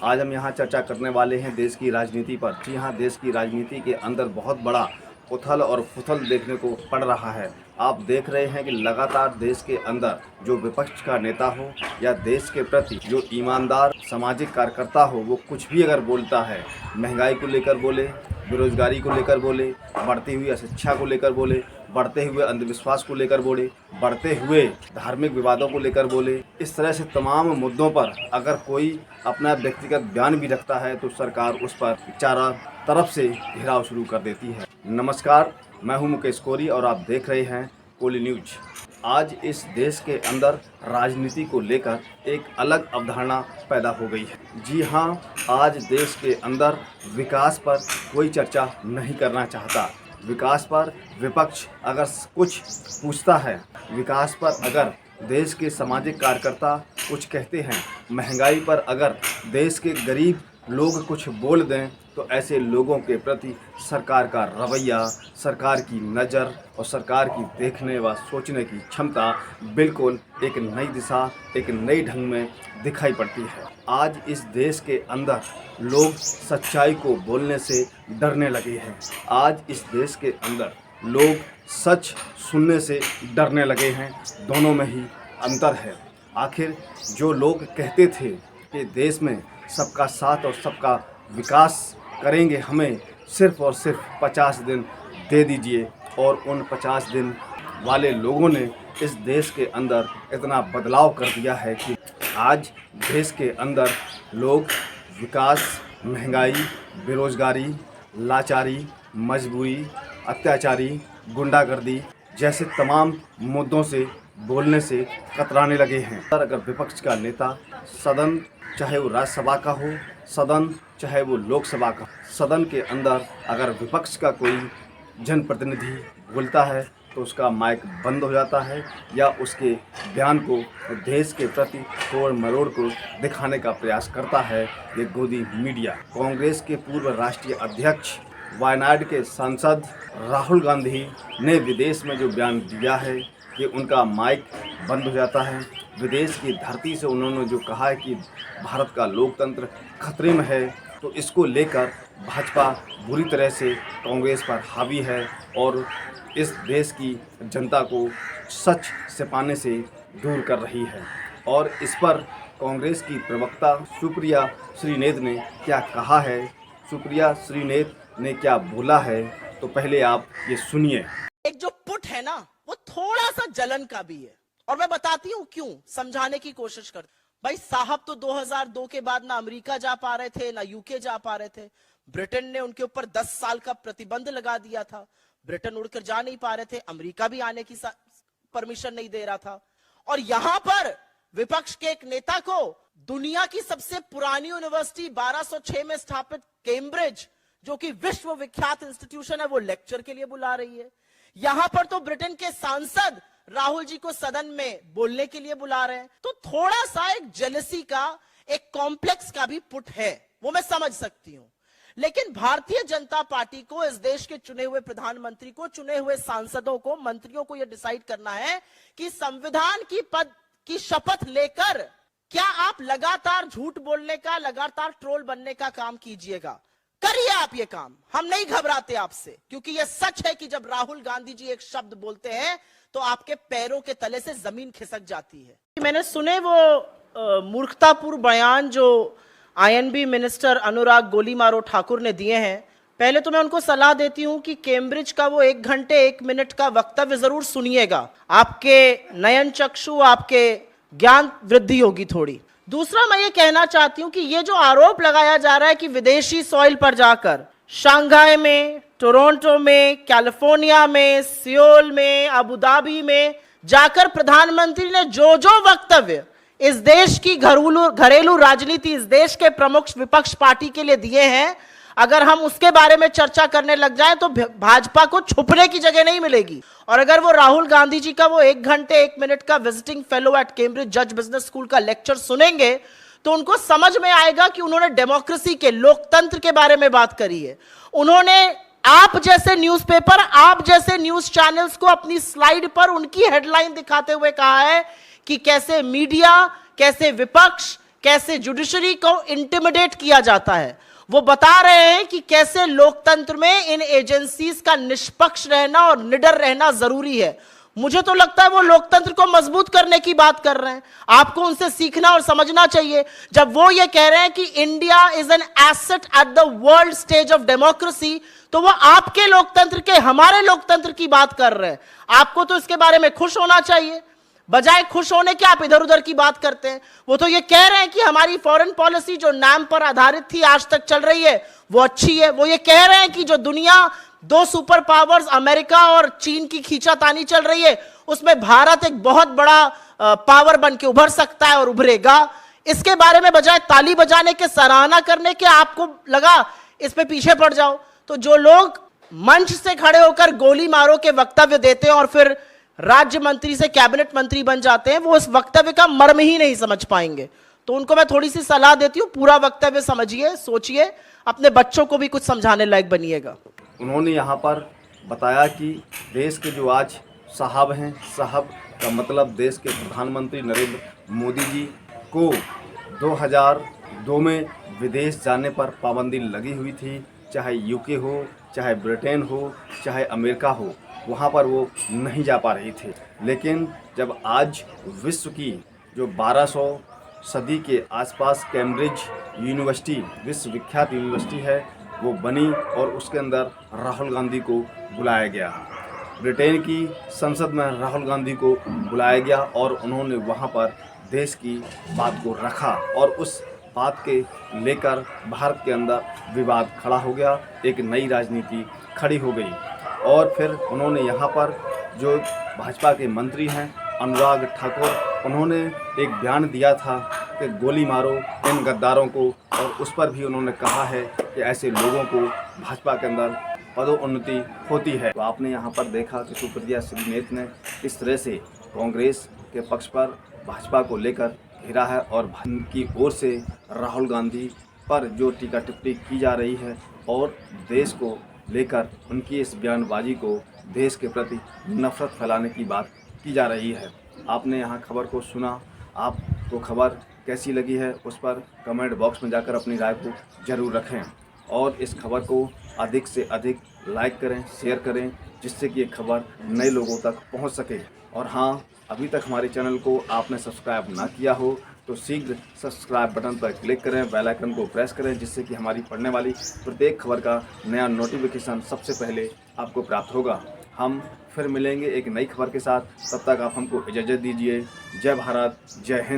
आज हम यहाँ चर्चा करने वाले हैं देश की राजनीति पर। जी हाँ, देश की राजनीति के अंदर बहुत बड़ा उथल और फुथल देखने को पड़ रहा है। आप देख रहे हैं कि लगातार देश के अंदर जो विपक्ष का नेता हो या देश के प्रति जो ईमानदार सामाजिक कार्यकर्ता हो, वो कुछ भी अगर बोलता है, महंगाई को लेकर बोले, बेरोजगारी को लेकर बोले, बढ़ती हुई अशिक्षा को लेकर बोले, बढ़ते हुए अंधविश्वास को लेकर बोले, बढ़ते हुए धार्मिक विवादों को लेकर बोले, इस तरह से तमाम मुद्दों पर अगर कोई अपना व्यक्तिगत बयान भी रखता है तो सरकार उस पर चारों तरफ से घेराव शुरू कर देती है। नमस्कार, मैं हूं मुकेश कोरी और आप देख रहे हैं कोली न्यूज। आज इस देश के अंदर राजनीति को लेकर एक अलग अवधारणा पैदा हो गई है। जी हाँ, आज देश के अंदर विकास पर कोई चर्चा नहीं करना चाहता। विकास पर विपक्ष अगर कुछ पूछता है, विकास पर अगर देश के सामाजिक कार्यकर्ता कुछ कहते हैं, महंगाई पर अगर देश के गरीब लोग कुछ बोल दें, तो ऐसे लोगों के प्रति सरकार का रवैया, सरकार की नज़र और सरकार की देखने व सोचने की क्षमता बिल्कुल एक नई दिशा, एक नई ढंग में दिखाई पड़ती है। आज इस देश के अंदर लोग सच्चाई को बोलने से डरने लगे हैं। आज इस देश के अंदर लोग सच सुनने से डरने लगे हैं। दोनों में ही अंतर है। आखिर जो लोग कहते थे कि देश में सबका साथ और सबका विकास करेंगे, हमें सिर्फ़ और सिर्फ 50 दिन दे दीजिए, और उन 50 दिन वाले लोगों ने इस देश के अंदर इतना बदलाव कर दिया है कि आज देश के अंदर लोग विकास, महंगाई, बेरोजगारी, लाचारी, मजबूरी, अत्याचारी, गुंडागर्दी जैसे तमाम मुद्दों से बोलने से कतराने लगे हैं। अगर विपक्ष का नेता सदन, चाहे वो राज्यसभा का हो सदन, चाहे वो लोकसभा का सदन के अंदर अगर विपक्ष का कोई जनप्रतिनिधि बोलता है तो उसका माइक बंद हो जाता है, या उसके बयान को देश के प्रति तोड़ मरोड़ को दिखाने का प्रयास करता है ये गोदी मीडिया। कांग्रेस के पूर्व राष्ट्रीय अध्यक्ष, वायनाड के सांसद राहुल गांधी ने विदेश में जो बयान दिया है कि उनका माइक बंद हो जाता है। विदेश की धरती से उन्होंने जो कहा है कि भारत का लोकतंत्र खतरे में है, तो इसको लेकर भाजपा बुरी तरह से कांग्रेस पर हावी है और इस देश की जनता को सच छिपाने से दूर कर रही है। और इस पर कांग्रेस की प्रवक्ता सुप्रिया श्रीनेत ने क्या कहा है, सुप्रिया श्रीनेत ने क्या बोला है, तो पहले आप ये सुनिए। एक जो पुट है ना, वो थोड़ा सा जलन का भी है, और मैं बताती हूँ क्यों, समझाने की कोशिश कर। भाई साहब तो 2002 के बाद ना अमेरिका जा पा रहे थे, ना यूके जा पा रहे थे। ब्रिटेन ने उनके ऊपर 10 साल का प्रतिबंध लगा दिया था। ब्रिटेन उड़कर जा नहीं पा रहे थे, अमेरिका भी आने की परमिशन नहीं दे रहा था। और यहां पर विपक्ष के एक नेता को दुनिया की सबसे पुरानी यूनिवर्सिटी 1206 में स्थापित कैम्ब्रिज, जो कि विश्व विख्यात इंस्टीट्यूशन है, वो लेक्चर के लिए बुला रही है। यहां पर तो ब्रिटेन के सांसद राहुल जी को सदन में बोलने के लिए बुला रहे हैं। तो थोड़ा सा एक जेलसी का, एक कॉम्प्लेक्स का भी पुट है, वो मैं समझ सकती हूं। लेकिन भारतीय जनता पार्टी को, इस देश के चुने हुए प्रधानमंत्री को, चुने हुए सांसदों को, मंत्रियों को यह डिसाइड करना है कि संविधान की पद की शपथ लेकर क्या आप लगातार झूठ बोलने का, लगातार ट्रोल बनने का काम कीजिएगा। करिए आप ये काम, हम नहीं घबराते आपसे, क्योंकि यह सच है कि जब राहुल गांधी जी एक शब्द बोलते हैं तो आपके पैरों के तले से जमीन खिसक जाती है। मैंने सुने वो मूर्खतापूर्ण बयान जो आईएनबी मिनिस्टर अनुराग गोली मारो ठाकुर ने दिए हैं। पहले तो मैं उनको सलाह देती हूं कि कैम्ब्रिज का वो 1 घंटे 1 मिनट का वक्तव्य जरूर सुनिएगा, आपके नयन चक्षु, आपके ज्ञान वृद्धि होगी थोड़ी। दूसरा, मैं ये कहना चाहती हूं कि ये जो आरोप लगाया जा रहा है कि विदेशी सॉइल पर जाकर शंघाई में, टोरंटो में, कैलिफोर्निया में, सियोल में, अबू धाबी में जाकर प्रधानमंत्री ने जो जो वक्तव्य इस देश की घरेलू राजनीति, इस देश के प्रमुख विपक्ष पार्टी के लिए दिए हैं, अगर हम उसके बारे में चर्चा करने लग जाएं तो भाजपा को छुपने की जगह नहीं मिलेगी। और अगर वो राहुल गांधी जी का वो 1 घंटे 1 मिनट का विजिटिंग फेलो एट कैम्ब्रिज जज बिजनेस स्कूल का लेक्चर सुनेंगे तो उनको समझ में आएगा कि उन्होंने डेमोक्रेसी के, लोकतंत्र के बारे में बात करी है। उन्होंने आप जैसे न्यूज़पेपर, आप जैसे न्यूज चैनल्स को अपनी स्लाइड पर उनकी हेडलाइन दिखाते हुए कहा है कि कैसे मीडिया, कैसे विपक्ष, कैसे जुडिशरी को इंटिमिडेट किया जाता है। वो बता रहे हैं कि कैसे लोकतंत्र में इन एजेंसीज का निष्पक्ष रहना और निडर रहना जरूरी है। मुझे तो लगता है वो लोकतंत्र को मजबूत करने की बात कर रहे हैं। आपको उनसे सीखना और समझना चाहिए। जब वो ये कह रहे हैं कि India is an asset at the world stage of democracy, तो वो आपके लोकतंत्र के, हमारे लोकतंत्र की बात कर रहे हैं। आपको तो इसके बारे में खुश होना चाहिए। बजाय खुश होने के आप इधर उधर की बात करते हैं। वो तो ये कह रहे हैं कि हमारी फॉरेन पॉलिसी जो नाम पर आधारित थी, आज तक चल रही है, वो अच्छी है। वो ये कह रहे हैं कि जो दुनिया दो सुपर पावर्स अमेरिका और चीन की खींचातानी चल रही है, उसमें भारत एक बहुत बड़ा पावर बन के उभर सकता है और उभरेगा। इसके बारे में बजाय ताली बजाने के, सराहना करने के, आपको लगा इस पे पीछे पड़ जाओ। तो जो लोग मंच से खड़े होकर गोली मारो के वक्तव्य देते हैं और फिर राज्य मंत्री से कैबिनेट मंत्री बन जाते हैं, वो इस वक्तव्य का मर्म ही नहीं समझ पाएंगे। तो उनको मैं थोड़ी सी सलाह देती हूं, पूरा वक्तव्य समझिए, सोचिए, अपने बच्चों को भी कुछ समझाने लायक बनिएगा। उन्होंने यहाँ पर बताया कि देश के जो आज साहब हैं, साहब का मतलब देश के प्रधानमंत्री नरेंद्र मोदी जी को 2002 में विदेश जाने पर पाबंदी लगी हुई थी। चाहे यूके हो, चाहे ब्रिटेन हो, चाहे अमेरिका हो, वहाँ पर वो नहीं जा पा रही थे। लेकिन जब आज विश्व की जो 1200 सदी के आसपास कैम्ब्रिज यूनिवर्सिटी, विश्वविख्यात यूनिवर्सिटी है, वो बनी और उसके अंदर राहुल गांधी को बुलाया गया। ब्रिटेन की संसद में राहुल गांधी को बुलाया गया और उन्होंने वहाँ पर देश की बात को रखा और उस बात के लेकर भारत के अंदर विवाद खड़ा हो गया, एक नई राजनीति खड़ी हो गई। और फिर उन्होंने यहाँ पर जो भाजपा के मंत्री हैं अनुराग ठाकुर, उन्होंने एक बयान दिया था कि गोली मारो इन गद्दारों को, और उस पर भी उन्होंने कहा है कि ऐसे लोगों को भाजपा के अंदर पदोन्नति होती है। तो आपने यहाँ पर देखा कि सुप्रिया श्रीनेत ने किस तरह से कांग्रेस के पक्ष पर भाजपा को लेकर घेरा है और की ओर से राहुल गांधी पर जो टीका टिप्पणी की जा रही है और देश को लेकर उनकी इस बयानबाजी को, देश के प्रति नफरत फैलाने की बात की जा रही है। आपने यहाँ खबर को सुना, आपको खबर कैसी लगी है उस पर कमेंट बॉक्स में जाकर अपनी राय को ज़रूर रखें और इस खबर को अधिक से अधिक लाइक करें, शेयर करें, जिससे कि ये खबर नए लोगों तक पहुंच सके। और हाँ, अभी तक हमारे चैनल को आपने सब्सक्राइब ना किया हो तो शीघ्र सब्सक्राइब बटन पर क्लिक करें, बेल आइकन को प्रेस करें, जिससे कि हमारी पढ़ने वाली प्रत्येक खबर का नया नोटिफिकेशन सबसे पहले आपको प्राप्त होगा। हम फिर मिलेंगे एक नई खबर के साथ, तब तक आप हमको इजाज़त दीजिए। जय भारत, जय हिंद।